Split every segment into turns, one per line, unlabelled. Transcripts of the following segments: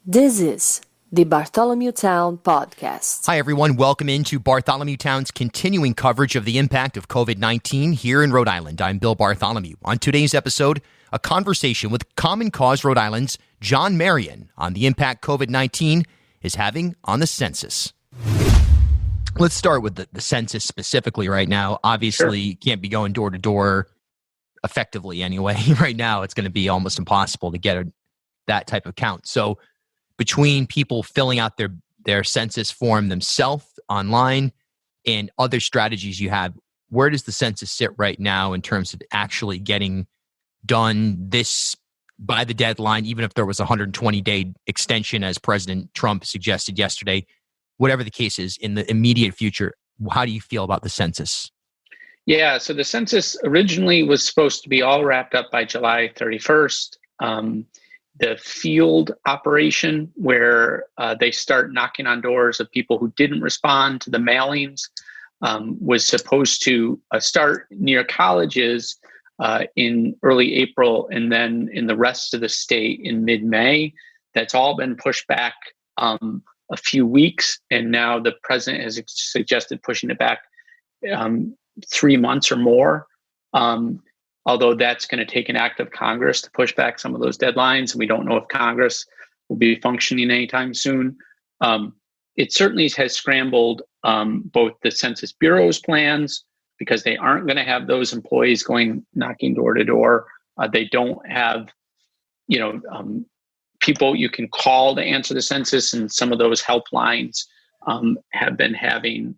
This is the Bartholomew Town Podcast.
Hi, everyone. Welcome into Bartholomew Town's continuing coverage of the impact of COVID-19 here in Rhode Island. I'm Bill Bartholomew. On today's episode, a conversation with Common Cause Rhode Island's John Marion on the impact COVID-19 is having on the census. Let's start with the census specifically right now. Obviously, you can't be going door to door effectively anyway. Right now, it's going to be almost impossible to get that type of count. So between people filling out their census form themselves online and other strategies you have, where does the census sit right now in terms of actually getting done this by the deadline, even if there was a 120-day extension as President Trump suggested yesterday? Whatever the case is, in the immediate future, how do you feel about the census?
Yeah, so the census originally was supposed to be all wrapped up by July 31st. The field operation where they start knocking on doors of people who didn't respond to the mailings was supposed to start near colleges in early April and then in the rest of the state in mid-May. That's all been pushed back a few weeks, and now the president has suggested pushing it back 3 months or more. Although that's going to take an act of Congress to push back some of those deadlines. And we don't know if Congress will be functioning anytime soon. It certainly has scrambled both the Census Bureau's plans, because they aren't going to have those employees going knocking door to door. They don't have, people you can call to answer the census, and some of those helplines have been having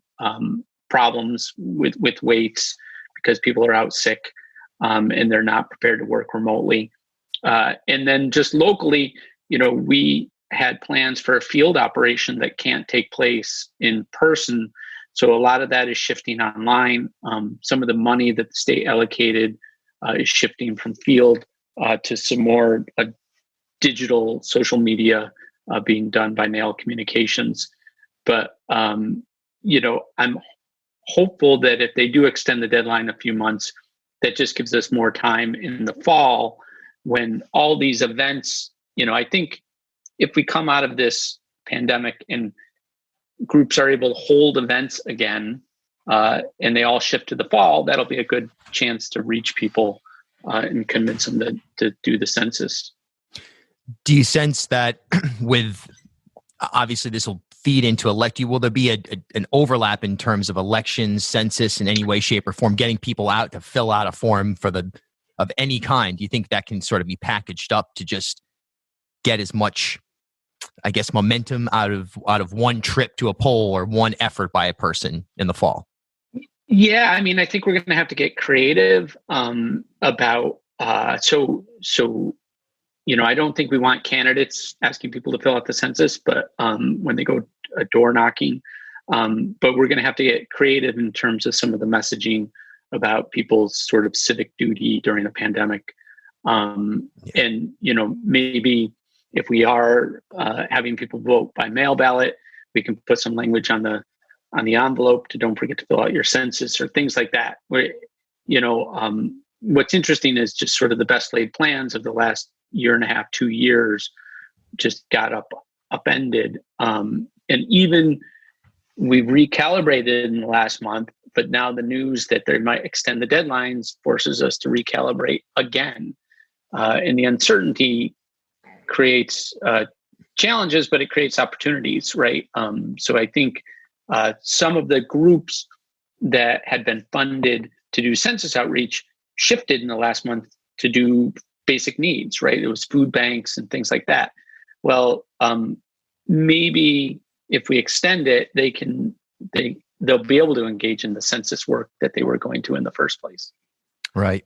problems with waits because people are out sick. And they're not prepared to work remotely. And then just locally, we had plans for a field operation that can't take place in person. So a lot of that is shifting online. Some of the money that the state allocated is shifting from field to some more digital social media being done by mail communications. But, I'm hopeful that if they do extend the deadline a few months, that just gives us more time in the fall when all these events, I think if we come out of this pandemic and groups are able to hold events again and they all shift to the fall, that'll be a good chance to reach people and convince them to do the census.
Do you sense that with, obviously this will feed into will there be an overlap in terms of elections, census in any way, shape, or form, getting people out to fill out a form of any kind? Do you think that can sort of be packaged up to just get as much, I guess, momentum out of one trip to a poll or one effort by a person in the fall?
Yeah, I think we're going to have to get creative about I don't think we want candidates asking people to fill out the census, but when they go door knocking, but we're going to have to get creative in terms of some of the messaging about people's sort of civic duty during the pandemic. And, maybe if we are having people vote by mail ballot, we can put some language on the envelope to don't forget to fill out your census or things like that. What's interesting is just sort of the best laid plans of the last year and a half, 2 years just got upended. And even we've recalibrated in the last month, but now the news that they might extend the deadlines forces us to recalibrate again. And the uncertainty creates challenges, but it creates opportunities, right? So I think some of the groups that had been funded to do census outreach shifted in the last month to do basic needs, right? It was food banks and things like that. Well, maybe if we extend it, they'll be able to engage in the census work that they were going to in the first place.
Right.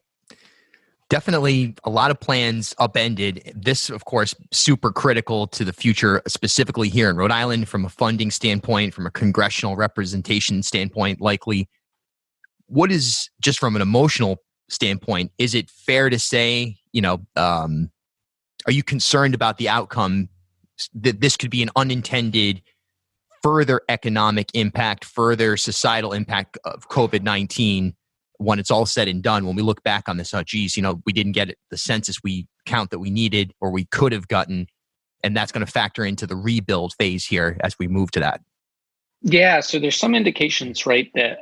Definitely a lot of plans upended. This, of course, super critical to the future, specifically here in Rhode Island from a funding standpoint, from a congressional representation standpoint, likely. What is, just from an emotional standpoint, is it fair to say, are you concerned about the outcome, that this could be an unintended further economic impact, further societal impact of COVID-19 when it's all said and done? When we look back on this, we didn't get the census we count that we needed or we could have gotten. and that's going to factor into the rebuild phase here as we move to that.
Yeah, so there's some indications, right, that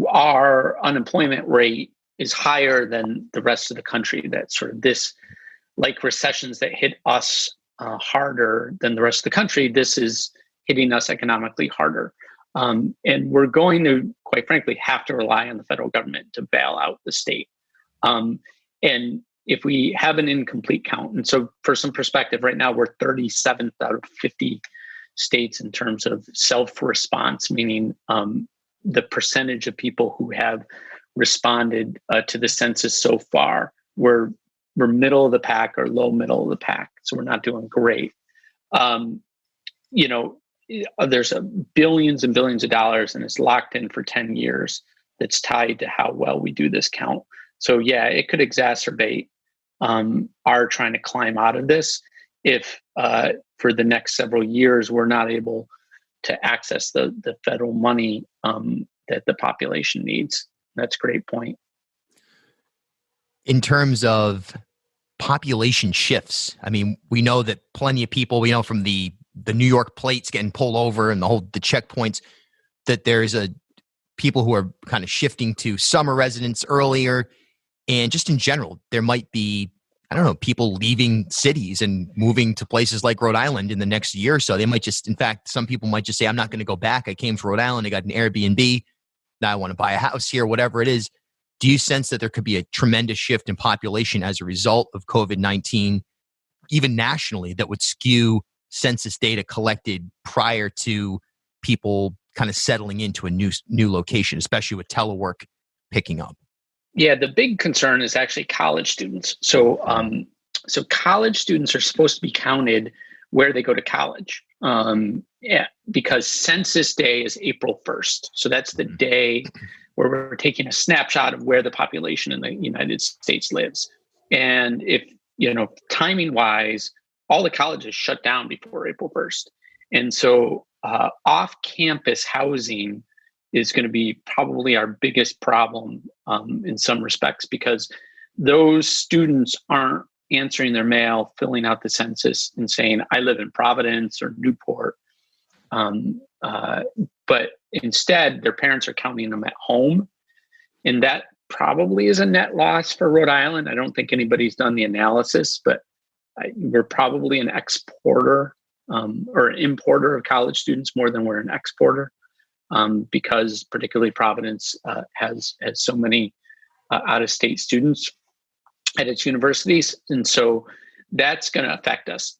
our unemployment rate is higher than the rest of the country. That sort of this, like recessions that hit us harder than the rest of the country, this is hitting us economically harder. And we're going to, quite frankly, have to rely on the federal government to bail out the state. And if we have an incomplete count, and so for some perspective, right now we're 37th out of 50 states in terms of self-response, meaning the percentage of people who have responded to the census so far. We're middle of the pack or low middle of the pack, so we're not doing great. There's billions and billions of dollars, and it's locked in for 10 years that's tied to how well we do this count. So yeah, it could exacerbate our trying to climb out of this if for the next several years we're not able to access the federal money that the population needs. That's a great point.
In terms of population shifts, I mean, we know that plenty of people, we know from the New York plates getting pulled over and the checkpoints, that there's people who are kind of shifting to summer residence earlier. And just in general, there might be, I don't know, people leaving cities and moving to places like Rhode Island in the next year or so. They might just, in fact, some people might just say, I'm not going to go back. I came to Rhode Island. I got an Airbnb. Now I want to buy a house here, whatever it is. Do you sense that there could be a tremendous shift in population as a result of COVID-19, even nationally, that would skew census data collected prior to people kind of settling into a new location, especially with telework picking up?
Yeah, the big concern is actually college students. So college students are supposed to be counted where they go to college. Because Census Day is April 1st. So that's the day where we're taking a snapshot of where the population in the United States lives. And if, timing wise, all the colleges shut down before April 1st. And so off-campus housing is going to be probably our biggest problem in some respects, because those students aren't answering their mail, filling out the census and saying, I live in Providence or Newport. But instead, their parents are counting them at home. And that probably is a net loss for Rhode Island. I don't think anybody's done the analysis, but we're probably an exporter or importer of college students more than we're an exporter. Because particularly Providence has so many out-of-state students at its universities. And so that's going to affect us.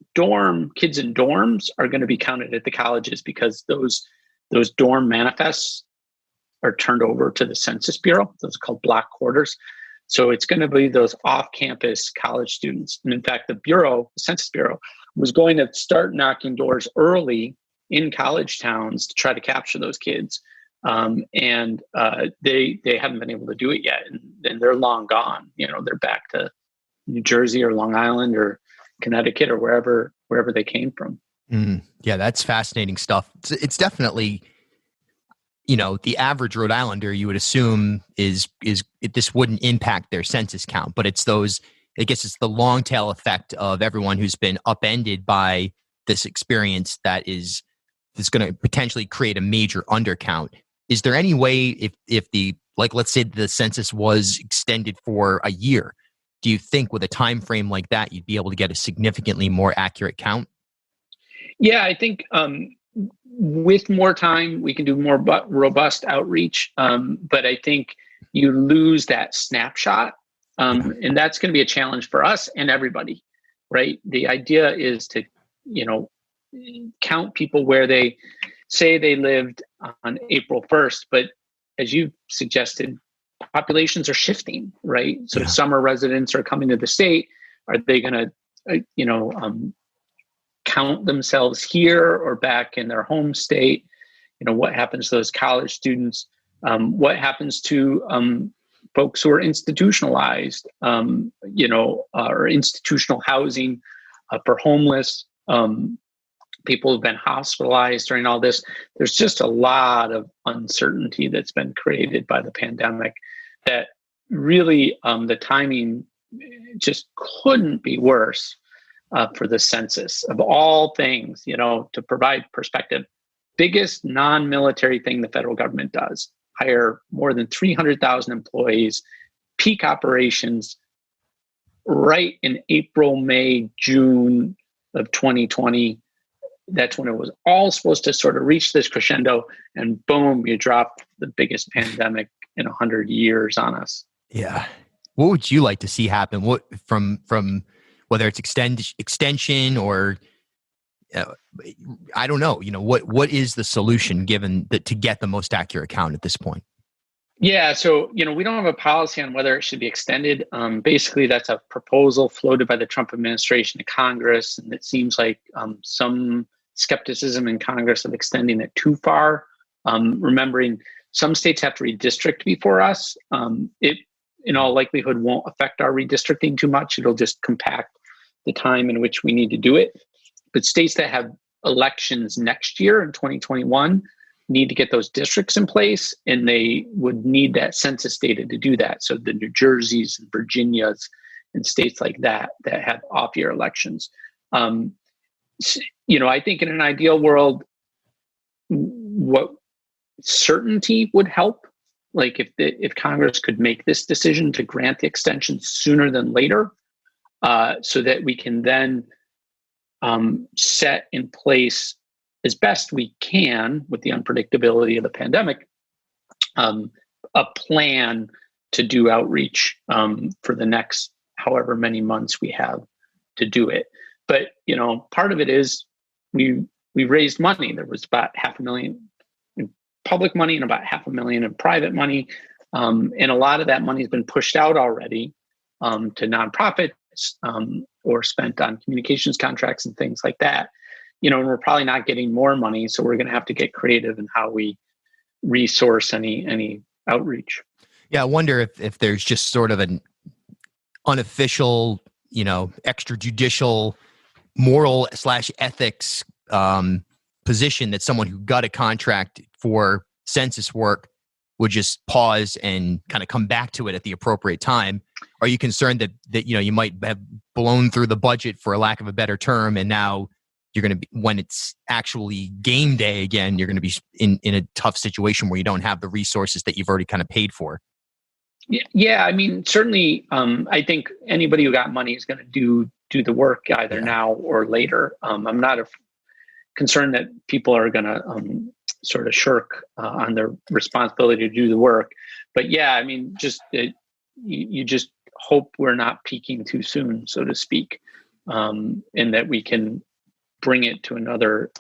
Kids in dorms are going to be counted at the colleges because those dorm manifests are turned over to the Census Bureau. Those are called block quarters. So it's going to be those off-campus college students. And in fact, the Census Bureau, was going to start knocking doors early in college towns to try to capture those kids. And they haven't been able to do it yet. And they're long gone. They're back to New Jersey or Long Island or Connecticut or wherever they came from.
Yeah, that's fascinating stuff. It's definitely, the average Rhode Islander, you would assume this wouldn't impact their census count, but it's it's the long tail effect of everyone who's been upended by this experience that's going to potentially create a major undercount. Is there any way if let's say the census was extended for a year, do you think with a time frame like that, you'd be able to get a significantly more accurate count?
Yeah, I think with more time, we can do more robust outreach. But I think you lose that snapshot. And that's going to be a challenge for us and everybody, right? The idea is to, count people where they say they lived on April 1st. But as you suggested, populations are shifting, right? So summer residents are coming to the state. Are they going to, count themselves here or back in their home state? What happens to those college students? What happens to folks who are institutionalized, or institutional housing for homeless, people who've been hospitalized during all this? There's just a lot of uncertainty that's been created by the pandemic that really the timing just couldn't be worse for the census. Of all things, to provide perspective, biggest non-military thing the federal government does: hire more than 300,000 employees, peak operations right in April, May, June of 2020. That's when it was all supposed to sort of reach this crescendo, and boom, you drop the biggest pandemic in 100 years on us.
Yeah. What would you like to see happen? What from whether it's extension or I don't know, what is the solution given that to get the most accurate count at this point?
Yeah, so we don't have a policy on whether it should be extended. Basically, that's a proposal floated by the Trump administration to Congress, and it seems like some skepticism in Congress of extending it too far. Remembering some states have to redistrict before us. It, in all likelihood, won't affect our redistricting too much. It'll just compact the time in which we need to do it. But states that have elections next year in 2021 need to get those districts in place, and they would need that census data to do that. So the New Jerseys and Virginias and states like that have off-year elections. I think in an ideal world, what certainty would help, like if Congress could make this decision to grant the extension sooner than later, so that we can then set in place, as best we can with the unpredictability of the pandemic, a plan to do outreach for the next however many months we have to do it. But part of it is we raised money. There was about $500,000 in public money and about $500,000 in private money, and a lot of that money has been pushed out already to nonprofits or spent on communications contracts and things like that. And we're probably not getting more money, so we're going to have to get creative in how we resource any outreach.
Yeah, I wonder if there's just sort of an unofficial, extrajudicial moral / ethics position that someone who got a contract for census work would just pause and kind of come back to it at the appropriate time. Are you concerned that you might have blown through the budget, for a lack of a better term, and now you're going to be, when it's actually game day again, you're going to be in a tough situation where you don't have the resources that you've already kind of paid for?
Yeah. I mean, certainly, I think anybody who got money is going to do the work either now or later. I'm not concerned that people are going to sort of shirk on their responsibility to do the work. But yeah, I mean, you just hope we're not peaking too soon, so to speak, and that we can bring it to another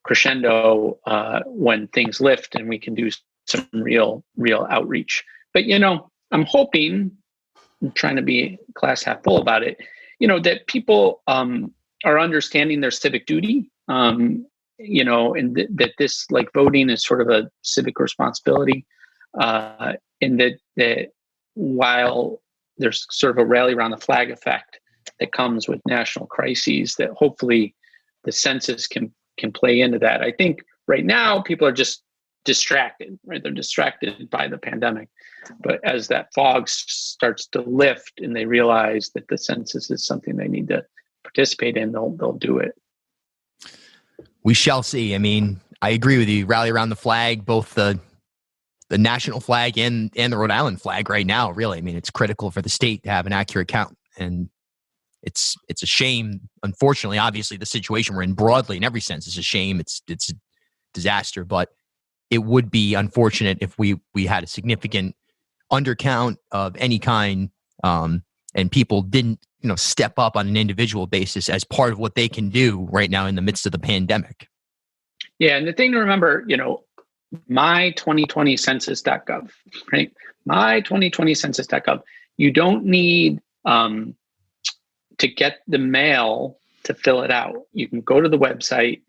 crescendo when things lift and we can do some real outreach. But, I'm hoping, I'm trying to be glass half full about it, that people are understanding their civic duty, and that this, like, voting is sort of a civic responsibility, and that while there's sort of a rally around the flag effect that comes with national crises, that hopefully the census can play into that. I think right now people are just distracted, right? They're distracted by the pandemic. But as that fog starts to lift and they realize that the census is something they need to participate in, they'll do it.
We shall see. I mean, I agree with you. Rally around the flag, both the national flag and the Rhode Island flag right now, really. I mean, it's critical for the state to have an accurate count. And it's a shame. Unfortunately, obviously, the situation we're in broadly in every sense is a shame. It's a disaster, but it would be unfortunate if we had a significant undercount of any kind, and people didn't step up on an individual basis as part of what they can do right now in the midst of the pandemic.
Yeah, and the thing to remember, my2020census.gov, right? My2020census.gov. You don't need to get the mail to fill it out. You can go to the website,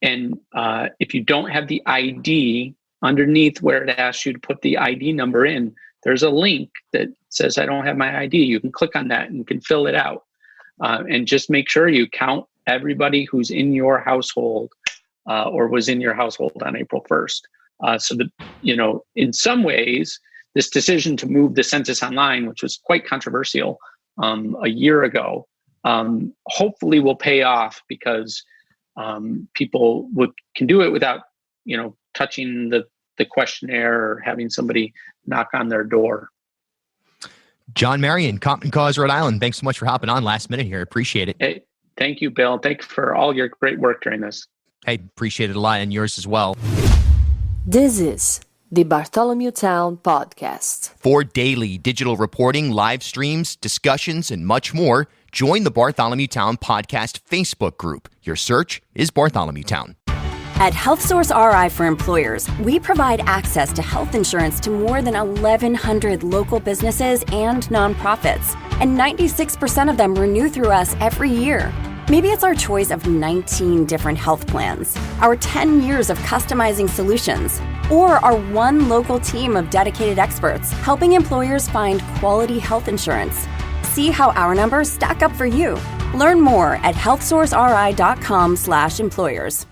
and if you don't have the ID, underneath where it asks you to put the ID number in, there's a link that says, I don't have my ID. You can click on that and you can fill it out. And just make sure you count everybody who's in your household or was in your household on April 1st. So that, in some ways, this decision to move the census online, which was quite controversial a year ago, hopefully will pay off because people can do it without, touching the questionnaire or having somebody knock on their door.
John Marion, Common Cause, Rhode Island. Thanks so much for hopping on last minute here. Appreciate it.
Hey, thank you, Bill. Thanks for all your great work during this.
Hey, appreciate it a lot, and yours as well.
This is the Bartholomew Town Podcast.
For daily digital reporting, live streams, discussions, and much more, join the Bartholomew Town Podcast Facebook group. Your search is Bartholomew Town.
At HealthSource RI for Employers, we provide access to health insurance to more than 1,100 local businesses and nonprofits, and 96% of them renew through us every year. Maybe it's our choice of 19 different health plans, our 10 years of customizing solutions, or our one local team of dedicated experts helping employers find quality health insurance. See how our numbers stack up for you. Learn more at healthsourceri.com/employers.